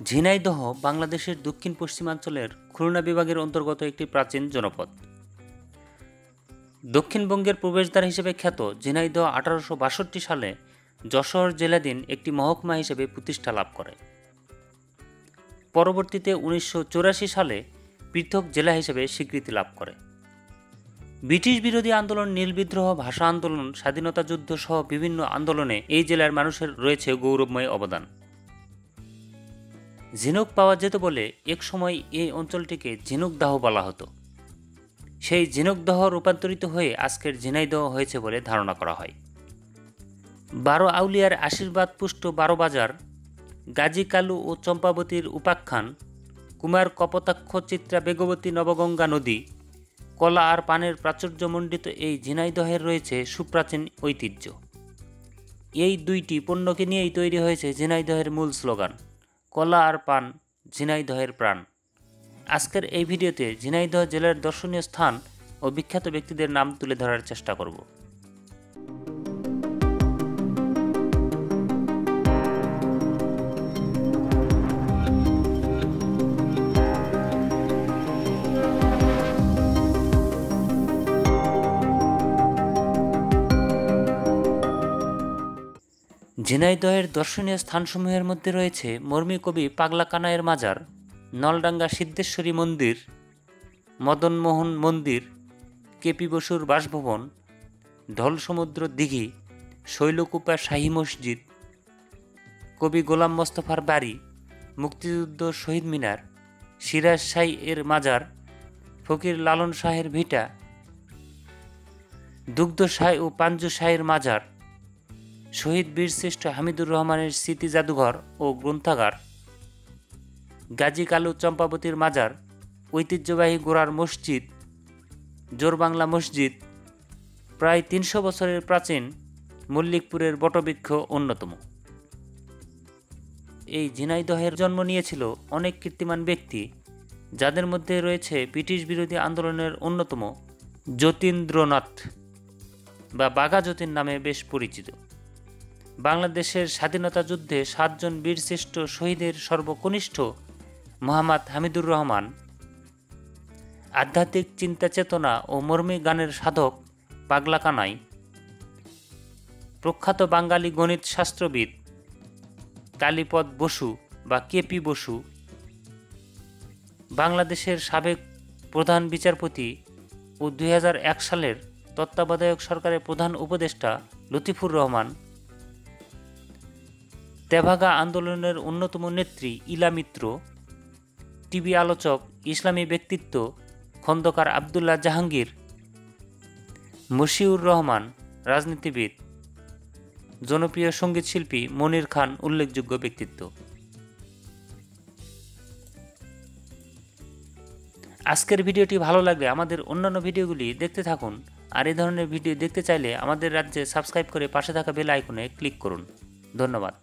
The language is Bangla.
ঝিনাইদহ বাংলাদেশের দক্ষিণ পশ্চিমাঞ্চলের খুলনা বিভাগের অন্তর্গত একটি প্রাচীন জনপদ। দক্ষিণবঙ্গের প্রবেশদ্বার হিসেবে খ্যাত ঝিনাইদহ 1862 সালে যশোর জেলাধীন একটি মহকুমা হিসেবে প্রতিষ্ঠা লাভ করে। পরবর্তীতে 1984 সালে পৃথক জেলা হিসেবে স্বীকৃতি লাভ করে। ব্রিটিশ বিরোধী আন্দোলন, নীল বিদ্রোহ, ভাষা আন্দোলন, স্বাধীনতা যুদ্ধ সহ বিভিন্ন আন্দোলনে এই জেলার মানুষের রয়েছে গৌরবময় অবদান। ঝিনুক পাওয়া যেত বলে এক সময় এই অঞ্চলটিকে ঝিনুকদাহ বলা হতো। সেই ঝিনুকদাহ রূপান্তরিত হয়ে আজকের ঝিনাইদহ হয়েছে বলে ধারণা করা হয়। 12 আউলিয়ার আশীর্বাদ পুষ্ট 12 বাজার, গাজী কালু ও চম্পাবতীর উপাখ্যান, কুমার কপোতাক্ষ, চিত্রা বেগবতী, নবগঙ্গা নদী, কলা আর পানের প্রাচুর্যমণ্ডিত এই ঝিনাইদহের রয়েছে সুপ্রাচীন ঐতিহ্য। এই দুইটি পণ্যকে নিয়েই তৈরি হয়েছে ঝিনাইদহের মূল স্লোগান, কলা আর পান ঝিনাইদহের প্রাণ। আজকের এই ভিডিওতে ঝিনাইদহ জেলার দর্শনীয় স্থান ও বিখ্যাত ব্যক্তিদের নাম তুলে ধরার চেষ্টা করব। ঝিনাইদহের দর্শনীয় স্থানসমূহের মধ্যে রয়েছে মর্মী কবি পাগলা কানাইয়ের মাজার, নলডাঙ্গা সিদ্ধেশ্বরী মন্দির, মদনমোহন মন্দির, কেপি বসুর বাসভবন, ঢল সমুদ্র দিঘি, শৈলকুপা শাহী মসজিদ, কবি গোলাম মোস্তফার বাড়ি, মুক্তিযুদ্ধ শহীদ মিনার, সিরাজ শাহ এর মাজার, ফকির লালন শাহের ভিটা, দুগ্ধ শাহ ও পাঞ্জু শাহের মাজার, শহীদ বীরশ্রেষ্ঠ হামিদুর রহমানের স্মৃতি জাদুঘর ও গ্রন্থাগার, গাজী কালু চম্পাবতীর মাজার, ঐতিহ্যবাহী গোড়ার মসজিদ, জোরবাংলা মসজিদ, প্রায় 300 বছরের প্রাচীন মল্লিকপুরের বটবৃক্ষ অন্যতম। এই ঝিনাইদহের জন্ম নিয়েছিল অনেক কীর্তিমান ব্যক্তি, যাদের মধ্যে রয়েছে ব্রিটিশ বিরোধী আন্দোলনের অন্যতম যতীন্দ্রনাথ বা বাঘা যতীন নামে বেশ পরিচিত। বাংলাদেশের স্বাধীনতা যুদ্ধে 7 জন বীরশ্রেষ্ঠ শহীদের সর্বকনিষ্ঠ মোহাম্মদ হামিদুর রহমান, আধ্যাত্মিক চিন্তা চেতনা ও মর্মী গানের সাধক পাগলা কানাই, প্রখ্যাত বাঙালি গণিত শাস্ত্রবিদ কালীপদ বসু বা কেপি বসু, বাংলাদেশের সাবেক প্রধান বিচারপতি ও 2001 সালের তত্ত্বাবধায়ক সরকারের প্রধান উপদেষ্টা লতিফুর রহমান, তেভাগা আন্দোলনের অন্যতম নেত্রী ইলা মিত্র, টিভি আলোচক, ইসলামী ব্যক্তিত্ব খন্দকার আবদুল্লাহ জাহাঙ্গীর, মশিউর রহমান রাজনীতিবিদ, জনপ্রিয় সঙ্গীতশিল্পী মনির খান উল্লেখযোগ্য ব্যক্তিত্ব। আজকের ভিডিওটি ভালো লাগলে আমাদের অন্যান্য ভিডিওগুলি দেখতে থাকুন, আর এই ধরনের ভিডিও দেখতে চাইলে আমাদের রাজ্যে সাবস্ক্রাইব করে পাশে থাকা বেল আইকনে ক্লিক করুন। ধন্যবাদ।